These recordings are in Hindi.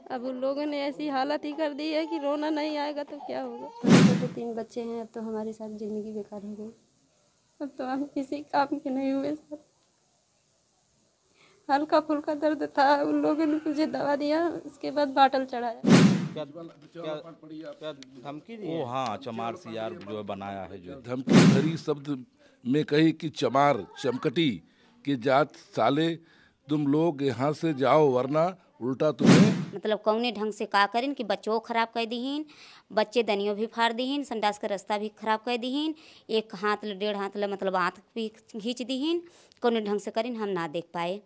अब उन लोगों ने ऐसी हालत ही कर दी है कि रोना नहीं आएगा तो क्या होगा। छोटे 3 बच्चे हैं, अब तो हमारी सारी ज़िंदगी बेकार हो गई। अब तो हम किसी काम के नहीं हुए सर। हल्का फुल्का दर्द था, उन लोगों ने मुझे दवा दिया, उसके बाद बाटल चढ़ाया। क्या क्या धमकी दी है? हाँ, चमार सियार जो बनाया है, जो धमकी भरी शब्द में कही कि चमार चमकटी की जात साले, तुम लोग यहाँ से जाओ वरना उल्टा तुम्हें। मतलब कौने ढंग से का करीन कि बच्चों खराब कर दीहीन, बच्चे दनियों भी फाड़ दीहीन, संडास का रास्ता भी खराब कर दीहीन, एक हाथ ले 1.5 हाथ ले मतलब आँख भी खींच दीहीन। कौने ढंग से करीन हम ना देख पाए।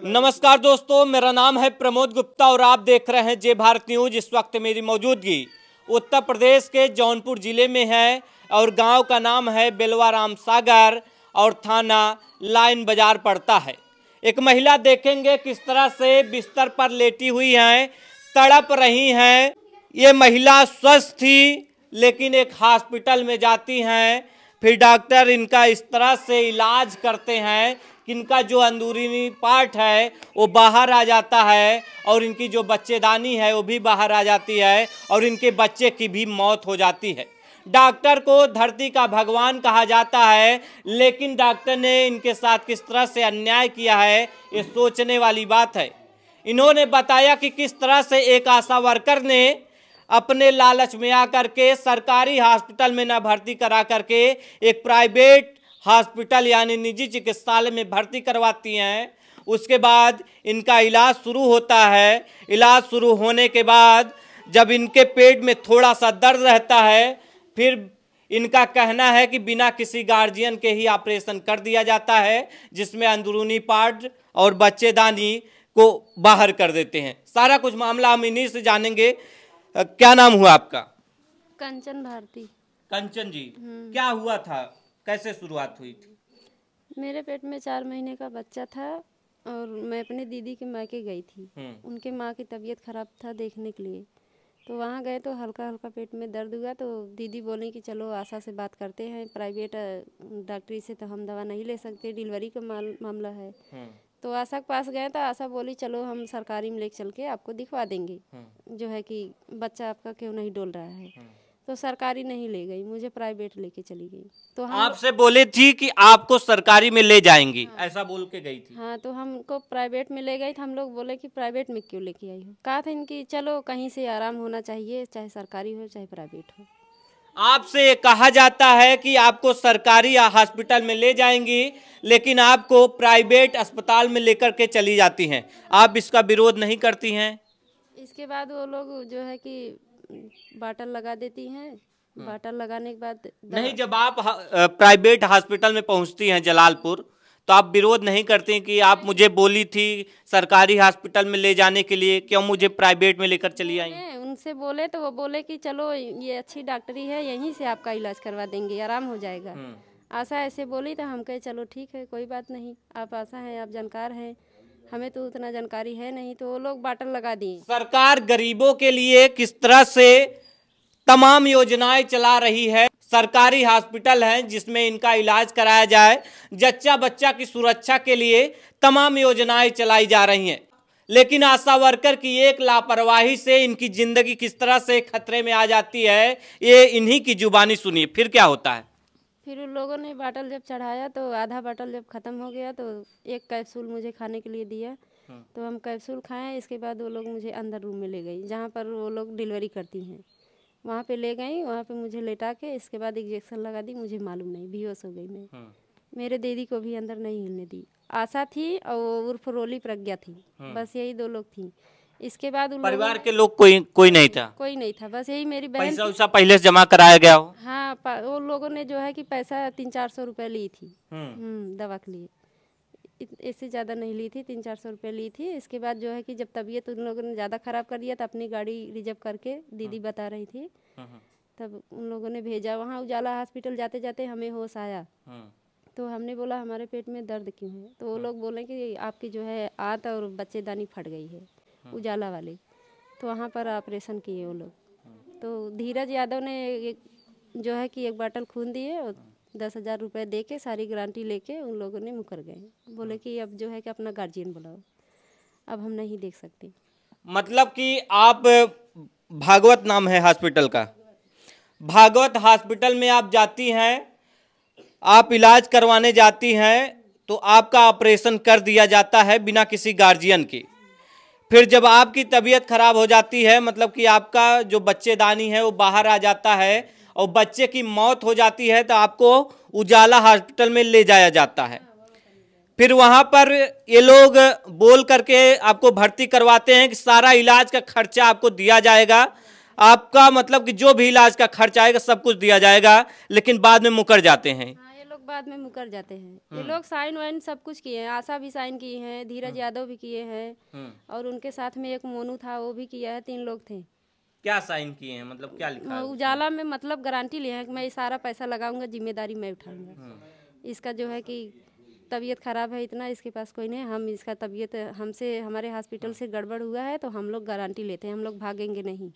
नमस्कार दोस्तों, मेरा नाम है प्रमोद गुप्ता और आप देख रहे हैं जय भारत न्यूज। इस वक्त मेरी मौजूदगी उत्तर प्रदेश के जौनपुर जिले में है और गांव का नाम है बेलवाराम सागर और थाना लाइन बाजार पड़ता है। एक महिला देखेंगे किस तरह से बिस्तर पर लेटी हुई हैं, तड़प रही हैं। ये महिला स्वस्थ थी लेकिन एक हॉस्पिटल में जाती हैं, फिर डॉक्टर इनका इस तरह से इलाज करते हैं कि इनका जो अंदरूनी पार्ट है वो बाहर आ जाता है और इनकी जो बच्चेदानी है वो भी बाहर आ जाती है और इनके बच्चे की भी मौत हो जाती है। डॉक्टर को धरती का भगवान कहा जाता है, लेकिन डॉक्टर ने इनके साथ किस तरह से अन्याय किया है ये सोचने वाली बात है। इन्होंने बताया कि किस तरह से एक आशा वर्कर ने अपने लालच में आकर के सरकारी हॉस्पिटल में न भर्ती करा करके एक प्राइवेट हॉस्पिटल यानी निजी चिकित्सालय में भर्ती करवाती हैं। उसके बाद इनका इलाज शुरू होता है। इलाज शुरू होने के बाद जब इनके पेट में थोड़ा सा दर्द रहता है, फिर इनका कहना है कि बिना किसी गार्जियन के ही ऑपरेशन कर दिया जाता है, जिसमें अंदरूनी पार्ट और बच्चेदानी को बाहर कर देते हैं। सारा कुछ मामला हम इन्हीं से जानेंगे। क्या नाम हुआ आपका? कंचन भारती। कंचन जी, क्या हुआ था, कैसे शुरुआत हुई थी? मेरे पेट में 4 महीने का बच्चा था और मैं अपनी दीदी के मायके गई थी। उनके माँ की तबीयत खराब था देखने के लिए, तो वहाँ गए तो हल्का हल्का पेट में दर्द हुआ तो दीदी बोली कि चलो आशा से बात करते हैं, प्राइवेट डॉक्टरी से तो हम दवा नहीं ले सकते, डिलीवरी का मामला है। तो आशा के पास गए तो आशा बोली चलो हम सरकारी में लेकर चल के आपको दिखवा देंगे, जो है कि बच्चा आपका क्यों नहीं डोल रहा है। तो सरकारी नहीं ले गई, मुझे प्राइवेट लेके चली गई। तो हम आपसे बोले थी कि आपको सरकारी में ले जाएंगी, ऐसा बोल के गई थी? हाँ, तो हमको प्राइवेट में ले गई तो हम लोग बोले कि प्राइवेट में क्यों लेके आई हो। कहा था इनकी चलो कहीं से आराम होना चाहिए, चाहे सरकारी हो चाहे प्राइवेट हो। आपसे कहा जाता है कि आपको सरकारी हॉस्पिटल में ले जाएंगी, लेकिन आपको प्राइवेट अस्पताल में लेकर के चली जाती हैं। आप इसका विरोध नहीं करती हैं? इसके बाद वो लोग जो है कि बाटल लगा देती हैं। बाटल लगाने के बाद नहीं, जब आप प्राइवेट हॉस्पिटल में पहुंचती हैं जलालपुर, तो आप विरोध नहीं करती कि आप मुझे बोली थी सरकारी हॉस्पिटल में ले जाने के लिए, क्यों मुझे प्राइवेट में लेकर चली आई? उनसे बोले तो वो बोले कि चलो ये अच्छी डॉक्टरी है, यहीं से आपका इलाज करवा देंगे, आराम हो जाएगा। आशा ऐसे बोली तो हम कहे चलो ठीक है, कोई बात नहीं, आप आशा हैं, आप जानकार हैं, हमें तो उतना जानकारी है नहीं। तो वो लोग बाटल लगा दिए। सरकार गरीबों के लिए किस तरह से तमाम योजनाएं चला रही है। सरकारी हॉस्पिटल हैं जिसमें इनका इलाज कराया जाए, जच्चा बच्चा की सुरक्षा के लिए तमाम योजनाएं चलाई जा रही हैं, लेकिन आशा वर्कर की एक लापरवाही से इनकी जिंदगी किस तरह से खतरे में आ जाती है, ये इन्हीं की जुबानी सुनिए। फिर क्या होता है? फिर उन लोगों ने बाटल जब चढ़ाया तो आधा बाटल जब ख़त्म हो गया तो एक कैप्सूल मुझे खाने के लिए दिया, तो हम कैप्सूल खाएं। इसके बाद वो लोग मुझे अंदर रूम में ले गई जहाँ पर वो लोग डिलीवरी करती हैं, वहाँ पे ले गई। वहाँ पे मुझे लेटा के इसके बाद इंजेक्शन लगा दी, मुझे मालूम नहीं, बेहोश हो गई मैं। मेरे दीदी को भी अंदर नहीं हिलने दी। आशा थी और उर्फ रोली प्रज्ञा थी, बस यही 2 लोग थी। इसके बाद उन परिवार के लोग कोई नहीं था? कोई नहीं था, बस यही मेरी बहन। पैसा वैसा पहले से जमा कराया गया हो? हाँ, वो लोगों ने जो है कि पैसा 300-400 रुपये ली थी दवा के लिए, इससे ज़्यादा नहीं ली थी, 300-400 रुपये ली थी। इसके बाद जो है कि जब तबीयत उन लोगों ने ज़्यादा ख़राब कर दिया तो अपनी गाड़ी रिजर्व करके दीदी बता रही थी, तब उन लोगों ने भेजा वहाँ उजाला हॉस्पिटल। जाते जाते हमें होश आया तो हमने बोला हमारे पेट में दर्द क्यों है, तो वो लोग बोले कि आपकी जो है आंत और बच्चेदानी फट गई है, उजाला वाले। तो वहाँ पर ऑपरेशन किए वो लोग। तो धीरज यादव ने जो है कि एक बाटल खून दिए और 10,000 रुपये दे के सारी गारंटी लेके उन लोगों ने मुकर गए। बोले कि अब जो है कि अपना गार्जियन बुलाओ, अब हम नहीं देख सकते। मतलब कि आप, भागवत नाम है हॉस्पिटल का, भागवत हॉस्पिटल में आप जाती हैं, आप इलाज करवाने जाती हैं तो आपका ऑपरेशन कर दिया जाता है बिना किसी गार्जियन के। फिर जब आपकी तबीयत खराब हो जाती है, मतलब कि आपका जो बच्चेदानी है वो बाहर आ जाता है और बच्चे की मौत हो जाती है, तो आपको उजाला हॉस्पिटल में ले जाया जाता है। फिर वहां पर ये लोग बोल करके आपको भर्ती करवाते हैं कि सारा इलाज का खर्चा आपको दिया जाएगा, आपका मतलब कि जो भी इलाज का खर्च आएगा सब कुछ दिया जाएगा, लेकिन बाद में मुकर जाते हैं। हाँ, ये लोग बाद में मुकर जाते हैं। ये लोग साइन वाइन सब कुछ किए हैं, आशा भी साइन की हैं, धीरज यादव भी किए हैं, और उनके साथ में एक मोनू था वो भी किया है, 3 लोग थे। क्या साइन किए हैं, मतलब क्या लिखा है? उजाला में मतलब गारंटी लिए हैं कि मैं सारा पैसा लगाऊंगा, जिम्मेदारी मैं उठाऊंगा। इसका जो है कि तबीयत खराब है इतना, इसके पास कोई नहीं, हम इसका तबीयत हमसे हमारे हॉस्पिटल से गड़बड़ हुआ है तो हम लोग गारंटी लेते हैं, हम लोग भागेंगे नहीं,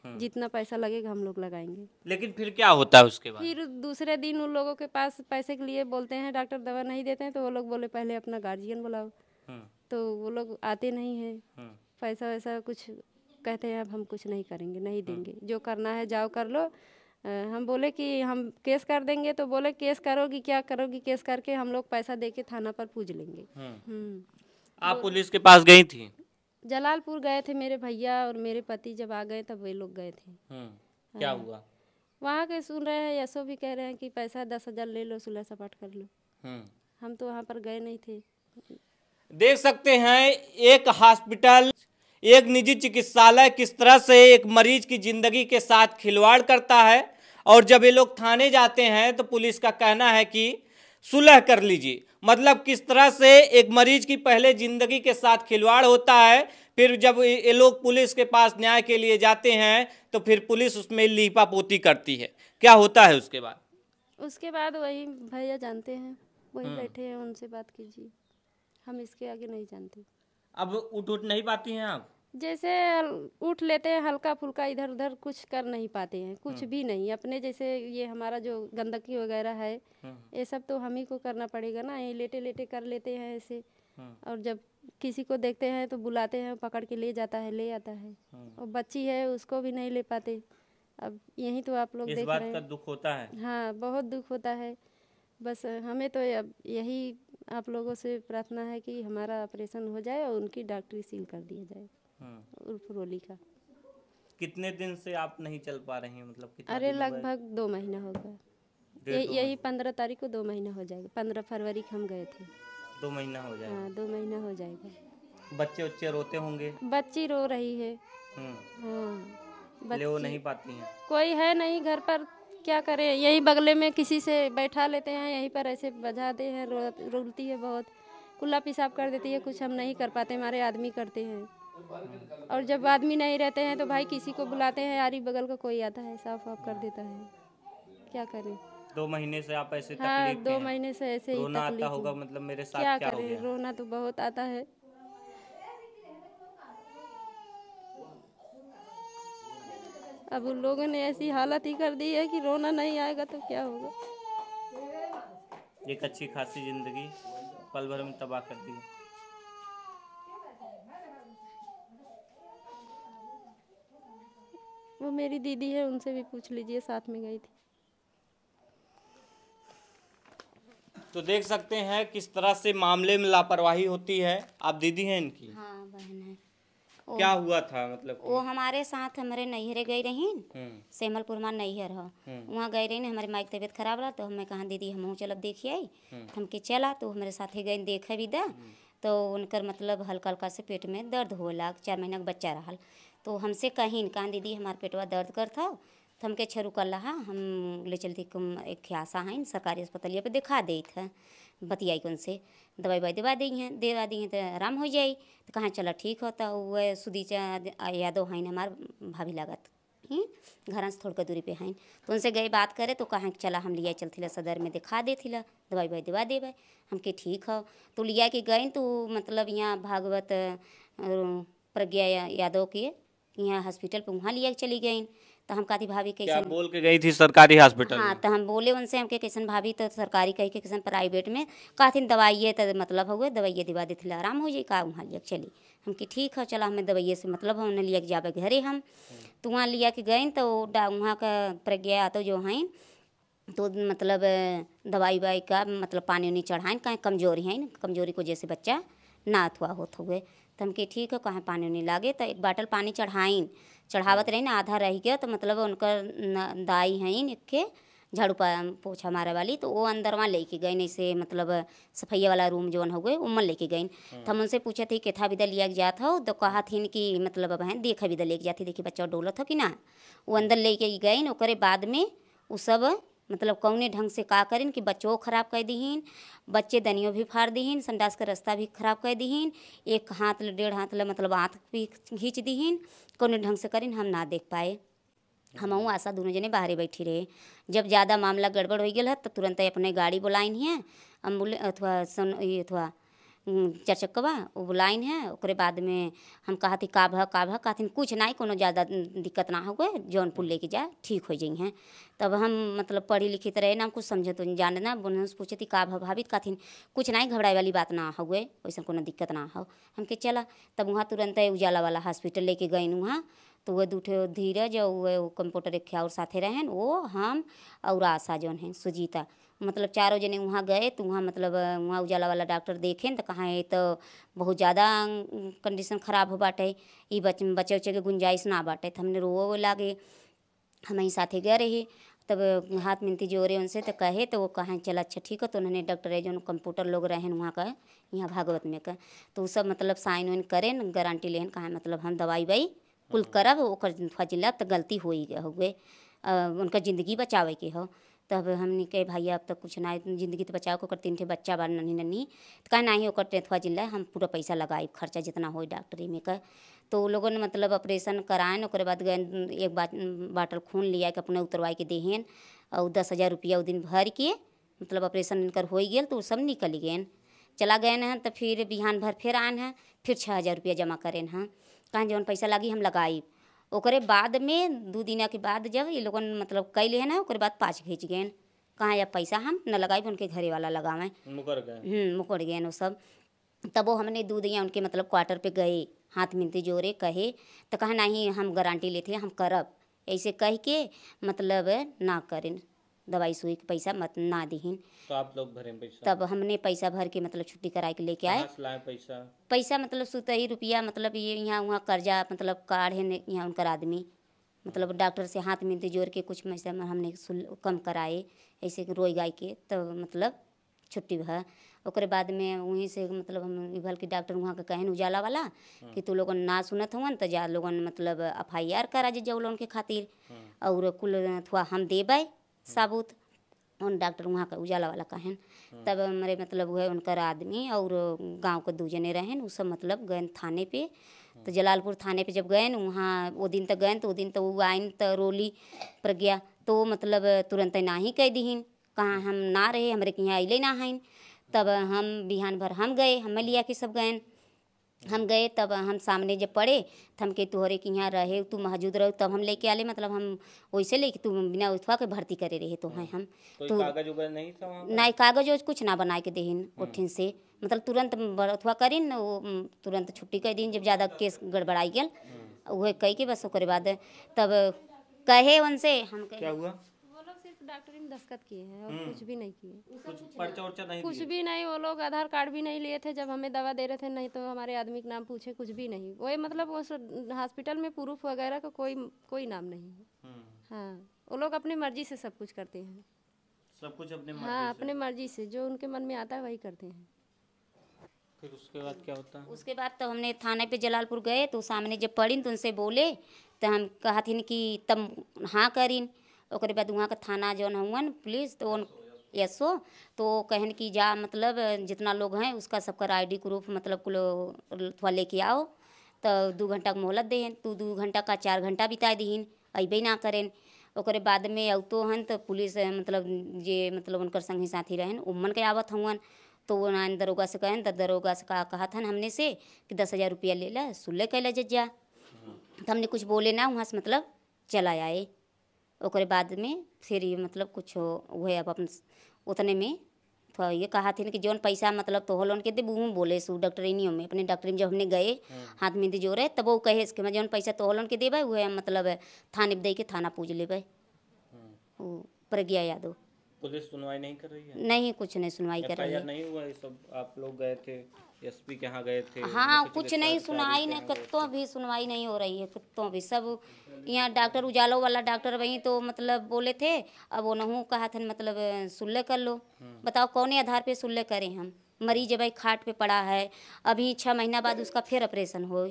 जितना पैसा लगेगा हम लोग लगाएंगे। लेकिन फिर क्या होता है उसके बाद? फिर दूसरे दिन उन लोगों के पास पैसे के लिए बोलते हैं, डॉक्टर दवा नहीं देते हैं, तो वो लोग बोले पहले अपना गार्जियन बुलाओ, तो वो लोग आते नहीं हैं। पैसा वैसा कुछ कहते हैं, अब हम कुछ नहीं करेंगे, नहीं देंगे, जो करना है जाओ कर लो। हम बोले कि हम केस कर देंगे, तो बोले केस करोगी, क्या करोगी, केस करके हम लोग पैसा दे के थाना पर पूछ लेंगे। आप पुलिस के पास गई थी? जलालपुर गए थे, मेरे भैया और मेरे पति जब आ गए तब वे लोग गए थे। क्या हुआ? वहाँ के सुन रहे हैं, यशो भी कह रहे हैं कि पैसा 10,000 ले लो, सुलह सपाट कर लो। हम तो वहाँ पर गए नहीं थे। देख सकते हैं एक हॉस्पिटल, एक निजी चिकित्सालय किस तरह से एक मरीज की जिंदगी के साथ खिलवाड़ करता है, और जब ये लोग थाने जाते हैं तो पुलिस का कहना है कि सुलह कर लीजिए। मतलब किस तरह से एक मरीज की पहले जिंदगी के साथ खिलवाड़ होता है, फिर जब ये लोग पुलिस के पास न्याय के लिए जाते हैं तो फिर पुलिस उसमें लीपापोती करती है। क्या होता है उसके बाद? उसके बाद वही भैया जानते हैं, वही बैठे हैं, उनसे बात कीजिए, हम इसके आगे नहीं जानते। अब उठ नहीं पाती हैं आप? जैसे उठ लेते हैं हल्का फुल्का, इधर उधर कुछ कर नहीं पाते हैं, कुछ भी नहीं। अपने जैसे ये हमारा जो गंदगी वगैरह है ये सब तो हम ही को करना पड़ेगा ना, ये लेटे लेटे कर लेते हैं ऐसे। और जब किसी को देखते हैं तो बुलाते हैं, पकड़ के ले जाता है, ले आता है। और बच्ची है उसको भी नहीं ले पाते। अब यही तो आप लोग देख रहे हैं। इस बात का दुख होता है? हाँ, बहुत दुख होता है। बस हमें तो अब यही आप लोगों से प्रार्थना है कि हमारा ऑपरेशन हो जाए और उनकी डॉक्टरी सील कर दिया जाए, उर्फ रोली का। कितने दिन से आप नहीं चल पा रही हैं, मतलब कितना? अरे लगभग 2 महीना हो गया। यही 15 तारीख को 2 महीना हो जाएगा। 15 फरवरी को हम गए थे। 2 महीना हो जाएगा? हाँ, 2 महीना हो जाएगा। बच्चे उच्चे रोते होंगे? बच्ची रो रही है। हाँ, ले वो नहीं पाती हैं? कोई है नहीं घर पर, क्या करें, यही बगले में किसी से बैठा लेते हैं, यहीं पर ऐसे बजाते हैं, रोती है बहुत, कुल्ला पेशाब कर देती है। कुछ हम नहीं कर पाते, हमारे आदमी करते हैं। और जब आदमी नहीं रहते हैं तो भाई किसी को बुलाते हैं, यारी बगल का कोई आता है, साफ वाफ कर देता है। क्या करें? 2 महीने से आप ऐसे हाँ, तकलीफ 2 महीने से ऐसे ही रोना तकलीफ आता होगा, है। मतलब मेरे साथ क्या क्या हो करें, गया? रोना तो बहुत आता है। अब उन लोगों ने ऐसी हालत ही कर दी है कि रोना नहीं आएगा तो क्या होगा। एक अच्छी खासी जिंदगी पल भर में तबाह कर दी। वो मेरी दीदी है, उनसे भी पूछ लीजिए, साथ में गई थी। तो देख सकते हैं किस तरह से मामले में लापरवाही होती है। आप दीदी हैं इनकी? हाँ, बहन है। क्या हुआ था, मतलब वो हमारे साथ हमारे नैहरे गई रही, सेमलपुर में नैहर है, वहाँ गई रही। हमारे माई की तबीयत खराब रहा तो हमें कहा दीदी हम चलब देखिए आई, हमके चला तो हमारे साथ ही गई देखे भी दा। तो उनकर मतलब हल्का हल्का से पेट में दर्द होला, 4 महीना का बच्चा रहा। तो हमसे कहीं कहा दीदी हमारे पेटवा दर्द कर था, तो हमके छरू कर रहा, हम ले चलती एक ख्यासा हैं सरकारी अस्पताल पे दिखा दे था, बतियाई कौन से दवाई ववाई दवा दी हैं तो आराम हो जाई। तो कहाँ चला ठीक होता। वह सुदीचा यादव हैं हमार भाभी लागत घर से थोड़ा दूरी पे हैं, तो उनसे गए बात करे तो कहाँ चला हम लिया चलती सदर में दिखा दे थिला, दवाई ववाई दवा देवे हमके ठीक हो। तो लिया के गए तो मतलब यहाँ भागवत प्रज्ञा यादव के यहाँ हॉस्पिटल पे वहाँ लिया चली गई। तो हम कहती भाभी क्या कैसे बोल के गई थी सरकारी हॉस्पिटल हाँ, तो हम बोले उनसे हमके कैसन भाभी तो सरकारी कही के कैसन प्राइवेट में कहथिन दवाइए तो मतलब हो गए दवाइए दिवा देती आराम हो जाए का वहाँ लिया चली हमके ठीक है चला हमें दवाइए से मतलब हम लिया के जावे घरे हम तो वहाँ लिया के गए तो वहाँ का प्रज्ञा तो जो हैं तो मतलब दवाई वाई का मतलब पानी उनी चढ़ाएं कहीं कमजोरी है कमजोरी को जैसे बच्चा ना अथवा होत हुए तो हमके ठीक है कहीं पानी उनी लागे तो एक बाटल पानी चढ़ाइन चढ़ावत रही ना आधा रह गया तो मतलब उनकर दाई हैं एक के झाड़ू पोछा मारे वाली तो वो अंदर वहाँ लेके गए ऐसे मतलब सफैया वाला रूम जोन हो गए उमन लेके गई तो हम उनसे पूछे थे केथा विदा लिया के जात हो तो कहा थी कि मतलब बहन देख विदा लेके जाती देखी बच्चा डोलत हो कि ना वो अंदर लेके गई ओकरे बाद में वो सब मतलब कौने ढंग से का करें कि बच्चों खराब कर दीन बच्चे दनियों भी फाड़ दीन संडास का रास्ता भी खराब कर दीन एक हाथ ले 1.5 हाथ ले मतलब आँख भी खींच दीन कौने ढंग से करें हम ना देख पाए हम आशा दोनों जने बाहरे बैठी रहे जब ज़्यादा मामला गड़बड़ हो गया है तो तुरंत अपने गाड़ी बुलाइन है एम्बुलेंस अथवा 4 चक्कवा वो बुलाइन है ओकरे बाद में हम कहा थी का कहथिन कुछ नहीं कोनो ज़्यादा दिक्कत ना हो गए जौनपुर लेके जा ठीक हो जाई हैं तब हम मतलब पढ़ी लिखी रहे ना कुछ समझे तो जानना बोल पूछे थी का भाभी कहथिन कुछ नहीं घबराए वाली बात ना हो गए वैसा कोनो दिक्कत ना हो हमके चला तब वहाँ तुरंत उजाला वाला हॉस्पिटल लेके गए वहाँ तो वह दूठे धीरज और कंप्यूटर एक और साथे रहें वो हम और आशा जौन हैं सुजीता मतलब चारों जने वहाँ गए तो वहाँ मतलब वहाँ उजाला वाला डॉक्टर देखें तो कहाँ है तो बहुत ज़्यादा कंडीशन ख़राब हो बाटे ये बच्चे उच्चे के गुंजाइश ना बाटे तो हमने रो लागे हम ही साथे गए रही तब हाथ मिनती जोड़े उनसे तो कहे तो वो कहें चला अच्छा ठीक है तो उन्होंने डॉक्टर है जो कंप्यूटर लोग रहें वहाँ का यहाँ भागवत में का तो वो सब मतलब साइन वाइन करें गारंटी लेन कहें मतलब हम दवाई वाई कुल करब ओकर फजिला तो गलती हो ही हो गए उनका ज़िंदगी बचावे के हो तब हमने कहे भैया अब तक कुछ ना ज़िंदगी तो बचाओ ओकर 3 ठे बच्चा बा नन्ही नन्ही तो कहे नहीं ओकर टेथवा जिला हम पूरा पैसा लगाए खर्चा जितना हो डॉक्टरी में का तो लोगों ने मतलब ऑपरेशन कराएं ओकर बाद गए एक बाटल खून लिया के अपने उतरवाई के देहन और 10,000 रुपया वो दिन भर के मतलब ऑपरेशन इनकर हो गया तो सब निकल गए चला गए हैं तो फिर बिहान भर फिर आए हैं फिर 6,000 रुपया जमा करें हैं कहाँ जौन पैसा लगी हम लगाई ओकरे बाद में 2 दिन के बाद जब ये लोगन मतलब कैले है ना ओकरे बाद 5 खींच गए कहाँ या पैसा हम न लगाई उनके घरे वाला लगावें मुकर गए वो सब तब वो हमने 2 दिन उनके मतलब क्वार्टर पे गए हाथ मिलते जोरे कहे तो कहा नहीं हम गारंटी लेते हम करब ऐसे कह के मतलब ना करें दवाई सुई के पैसा मत ना दीन तो आप लोग भरे पैसा तब हमने पैसा भर के मतलब छुट्टी करा के लेके आए पैसा मतलब 70 रुपया मतलब ये यहाँ वहाँ कर्जा मतलब काढ़े यहाँ उनकर आदमी मतलब डॉक्टर से हाथ मिलते जोड़ के कुछ पैसा हमने कम कराए ऐसे रोई गाय के तो मतलब छुट्टी भर ओकरे बाद में वहीं से मतलब हम इभल के डॉक्टर वहाँ का कहन उजाला वाला कि तू लोगन ना सुनत हुआ तो जा लोगन मतलब FIR करा जाओ लोन के खातिर और कुल थोड़ा हम देबै साबुत उन डॉक्टर वहाँ का उजाला वाला कहन तब हमारे मतलब वह उनकर आदमी और गांव के 2 जने रहें वो सब मतलब गए थाने पे तो जलालपुर थाने पे जब गए वहाँ वो दिन तक गए तो वो दिन तो वो आइन तो रोली प्रज्ञा तो मतलब तुरंत ना ही कह दीन कहाँ हम ना रहे हमारे के यहाँ अले ना हैं तब हम बिहान भर हम गए हम लिया के सब गए हम गए तब हम सामने जब पड़े तो हम के तुहरे के यहाँ रहे तू मौजूद रहो तब हम लेके आले मतलब हम वैसे लेके तू बिना उठवा के भर्ती करे रहे तो हैं हम तो कागज नहीं था नहीं कागज कुछ ना बनाए के देहिन ओठिन से मतलब तुरंत उठवा करीन वो तुरंत छुट्टी कर दिन जब ज़्यादा केस गड़बड़ाई गल वह कह के बस ओकरे बाद तब कहे उनसे हम क्या हुआ डॉक्टरी में दस्तखत किए हैं और कुछ भी नहीं किए कुछ पर्चा वर्चा नहीं कुछ भी नहीं वो लोग आधार कार्ड भी नहीं लिए थे जब हमें दवा दे रहे थे नहीं तो हमारे आदमी के नाम पूछे कुछ भी नहीं वही मतलब उस हॉस्पिटल में प्रूफ वगैरह का कोई नाम नहीं है हाँ वो लोग अपनी मर्जी से सब कुछ करते हैं सब कुछ अपने मर्जी हाँ अपने मर्जी से जो उनके मन में आता है वही करते हैं फिर उसके बाद क्या होता है उसके बाद तो हमने थाने पे जलालपुर गए तो सामने जब पड़ी तो उनसे बोले तो हम कहा थी कि तब हाँ करीन ओकरे बाद वहाँ का थाना जौन हुआ पुलिस तो एसओ तो कहन कि जा मतलब जितना लोग हैं उसका सबका ID प्रूफ मतलब थोड़ा लेके आओ तो 2 घंटा का मोहलत दें तू 2 घंटा का 4 घंटा बिता दीन अबे ना करें ओकरे बाद में औतो हन तो पुलिस मतलब जे मतलब उनकर संगी साथी रहन उमन के आवत हुआ तो वो ना दरोगा से कहन तो दरोगा से कहा था हमने से कि 10,000 रुपया ले ला सुल्ले कैला जा तो हमने कुछ बोले ना वहाँ से मतलब चला आए। ओकरे बाद में फिर ये मतलब कुछ हुए अब अपन उतने में थोड़ा ये कहा थी कि जौन पैसा मतलब तो होलन के दे वो बोले सु डॉक्टरिनियों में अपने डॉक्टरी में जब हमने गए हाथ में जोड़े तब वो कहे इसके मैं जौन पैसा तो होलन के देवे वो मतलब थाने में दे के थाना पूज लेवे। वो प्रज्ञा यादव। पुलिस सुनवाई नहीं कर रही है? नहीं, कुछ नहीं सुनवाई कर रही है। नहीं हुआ ये सब? आप लोग गए थे एसपी के यहाँ गए थे? हाँ, कुछ नहीं सुनाई नहीं, कुत्तों भी सुनवाई नहीं हो रही है। कुत्तों भी सब यहाँ डॉक्टर उजालो वाला डॉक्टर वहीं तो मतलब बोले थे, अब वो नहू कहा था मतलब सुल्ले कर लो। बताओ कौन आधार पे सुल्ले करें हम? मरीज भाई खाट पे पड़ा है, अभी 6 महीना बाद उसका फिर ऑपरेशन हो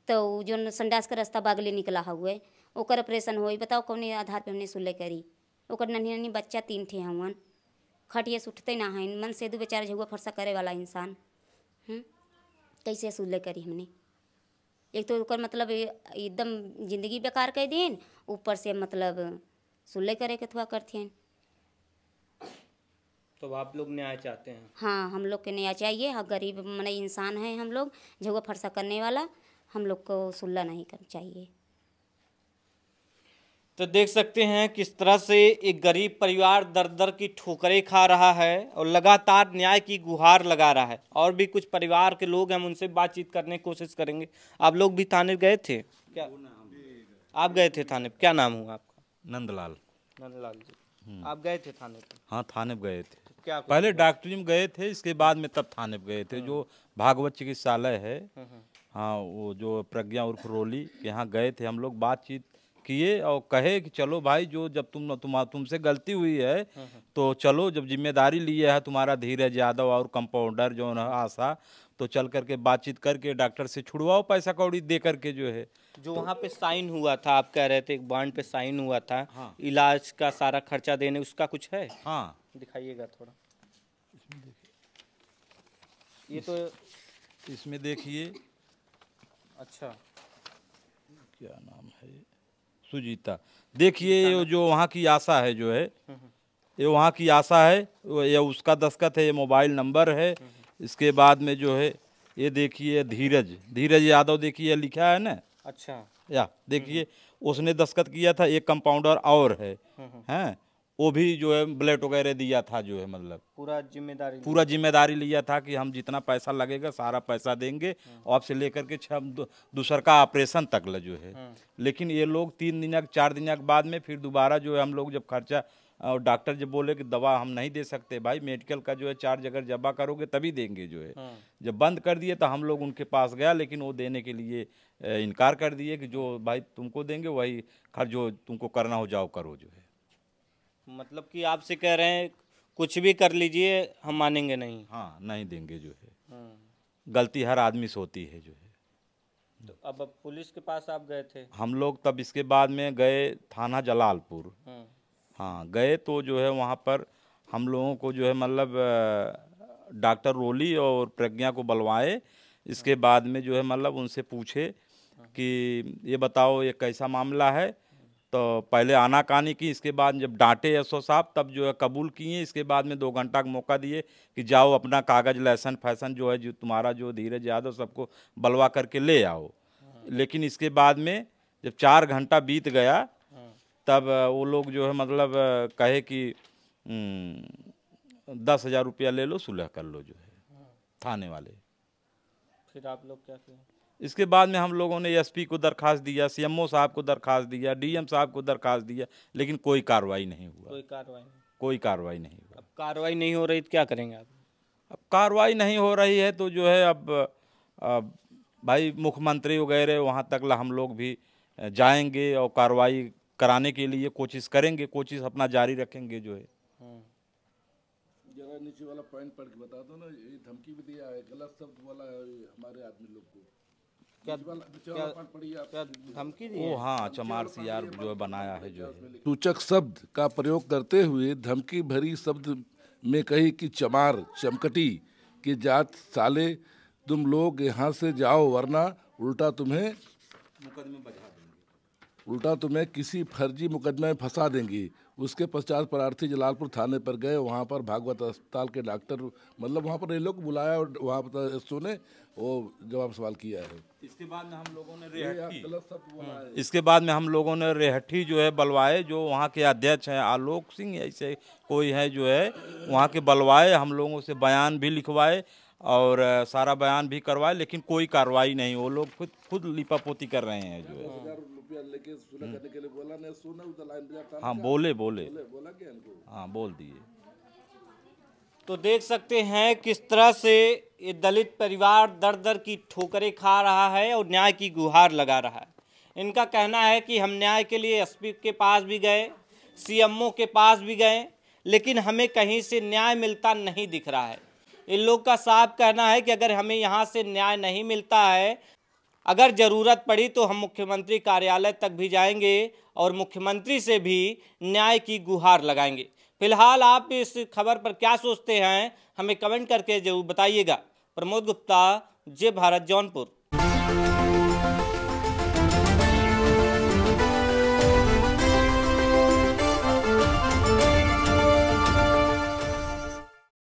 तो जो संडास का रास्ता बागले निकला हुआ ओकर ऑपरेशन हो, बताओ कौन आधार पे हमने सुल्ले करी? ओकर नन्ही नन्ही बच्चा 3 ठे हवन, खटिए से उठते ना हैं, मन से दू बेचारा झुआ फरसा करे वाला इंसान कैसे सुल्ले करी हमने? एक तो ओकर मतलब एकदम जिंदगी बेकार कर दिन, ऊपर से मतलब सुल्ले करे के थोड़ा करथिन। तो आप लोग न्याय चाहते हैं? हाँ, हम लोग के न्याय चाहिए। हाँ, गरीब मन इंसान है हम लोग, झुआ फरसा करने वाला, हम लोग को सुल्ला नहीं करना चाहिए। तो देख सकते हैं किस तरह से एक गरीब परिवार दर दर की ठोकरें खा रहा है और लगातार न्याय की गुहार लगा रहा है। और भी कुछ परिवार के लोग हैं, हम उनसे बातचीत करने की कोशिश करेंगे। आप लोग भी थाने गए थे क्या? आप गए थे थाने? क्या नाम हुआ आपका? नंदलाल। नंदलाल जी, आप गए थे थाने पे? हाँ, थाने पे गए थे। क्या पहले डॉक्टरी में गए थे, इसके बाद में तब थाने पे गए थे। जो भागवत चिकित्सालय है, हाँ, वो जो प्रज्ञा उर्फ रोली, यहाँ गए थे हम लोग, बातचीत किए और कहे कि चलो भाई, जो जब तुमसे गलती हुई है तो चलो, जब जिम्मेदारी लिए है तुम्हारा धीरज यादव और कंपाउंडर जो है आशा, तो चल करके बातचीत करके डॉक्टर से छुड़वाओ पैसा कौड़ी दे करके जो है। जो वहाँ पे साइन हुआ था, आप कह रहे थे एक बॉन्ड पे साइन हुआ था, हाँ। इलाज का सारा खर्चा देने, उसका कुछ है? हाँ, दिखाइएगा थोड़ा। ये तो इसमें देखिए, अच्छा, क्या नाम है, सुजीता। देखिए ये जो वहाँ की आशा है जो है, ये वहाँ की आशा है, ये उसका दस्तखत है, ये मोबाइल नंबर है। इसके बाद में जो है ये देखिए धीरज यादव, देखिए लिखा है ना। अच्छा, या देखिए उसने दस्तखत किया था। एक कंपाउंडर और है, हैं, वो भी जो है ब्लेट वगैरह दिया था, जो है मतलब पूरा जिम्मेदारी लिया था कि हम जितना पैसा लगेगा सारा पैसा देंगे, और आपसे लेकर के 6 दूसर का ऑपरेशन तक ल जो है। लेकिन ये लोग 3 दिन 4 दिन के बाद में फिर दोबारा जो है हम लोग जब खर्चा, और डॉक्टर जब बोले कि दवा हम नहीं दे सकते भाई, मेडिकल का जो है चार्ज अगर जमा करोगे तभी देंगे जो है। जब बंद कर दिए तो हम लोग उनके पास गया, लेकिन वो देने के लिए इनकार कर दिए कि जो भाई तुमको देंगे वही खर्च जो तुमको करना हो जाओ करो जो है। मतलब कि आपसे कह रहे हैं कुछ भी कर लीजिए, हम मानेंगे नहीं। हाँ, नहीं देंगे जो है। गलती हर आदमी से होती है जो है। तो अब पुलिस के पास आप गए थे? हम लोग तब इसके बाद में गए थाना जलालपुर। हाँ, गए तो जो है वहाँ पर हम लोगों को जो है मतलब डॉक्टर रोली और प्रज्ञा को बुलवाए। इसके बाद में जो है मतलब उनसे पूछे कि ये बताओ ये कैसा मामला है। तो पहले आनाकानी की, इसके बाद जब डांटे एसओ साहब तब जो है कबूल किए। इसके बाद में 2 घंटा का मौका दिए कि जाओ अपना कागज़ लाइसेंस फैसन जो है, जो तुम्हारा जो धीरज यादव सबको बलवा करके ले आओ। लेकिन इसके बाद में जब 4 घंटा बीत गया तब वो लोग जो है मतलब कहे कि 10,000 रुपया ले लो, सुलह कर लो जो है थाने वाले। फिर आप लोग क्या किए? इसके बाद में हम लोगों ने एसपी को दरखास्त दिया, सीएमओ साहब को दरखास्त दिया, डीएम साहब को दरखास्त दिया, लेकिन कोई कार्रवाई नहीं हुआ। कोई कार्रवाई नहीं हुआ। अब कार्रवाई नहीं हो रही तो क्या करेंगे आप? अब कार्रवाई नहीं हो रही है तो जो है अब भाई मुख्यमंत्री वगैरह वहाँ तक ला हम लोग भी जाएंगे और कार्रवाई कराने के लिए कोशिश करेंगे, कोशिश अपना जारी रखेंगे जो है। जरा नीचे वाला पॉइंट पढ़ के बता दो ना, ये धमकी भी दिया है, गलत शब्द वाला है हमारे आदमी लोग को। क्या धमकी दी? ओ हाँ, चमार सियार जो है बनाया है जो है। सूचक शब्द का प्रयोग करते हुए धमकी भरी शब्द में कही कि चमार चमकटी की जात साले, तुम लोग यहाँ से जाओ वरना उल्टा तुम्हें किसी फर्जी मुकदमे में फंसा देंगे। उसके पश्चात प्रार्थी जलालपुर थाने पर गए। वहाँ पर भागवत अस्पताल के डॉक्टर मतलब वहाँ पर ये लोग बुलाया और वहाँ पर सुने वो जवाब सवाल किया है। इसके बाद में हम लोगों ने रेहट्ठी जो है बलवाए, जो वहाँ के अध्यक्ष हैं आलोक सिंह ऐसे कोई है जो है वहाँ के बलवाए, हम लोगों से बयान भी लिखवाए और सारा बयान भी करवाए, लेकिन कोई कार्रवाई नहीं। वो लोग खुद लिपापोती कर रहे हैं जो है। लेके सुना करने के लिए बोला नहीं, सुना उधर लाइन बाजार हाँ बोले बोला क्या इनको? हाँ बोल दिए। तो देख सकते हैं किस तरह से ये दलित परिवार दर दर की ठोकरें खा रहा है और न्याय की गुहार लगा रहा है। इनका कहना है कि हम न्याय के लिए एसपी के पास भी गए, सीएमओ के पास भी गए, लेकिन हमें कहीं से न्याय मिलता नहीं दिख रहा है। इन लोग का साफ कहना है कि अगर हमें यहाँ से न्याय नहीं मिलता है, अगर ज़रूरत पड़ी तो हम मुख्यमंत्री कार्यालय तक भी जाएंगे और मुख्यमंत्री से भी न्याय की गुहार लगाएंगे। फिलहाल आप इस खबर पर क्या सोचते हैं, हमें कमेंट करके जरूर बताइएगा। प्रमोद गुप्ता, जय भारत, जौनपुर।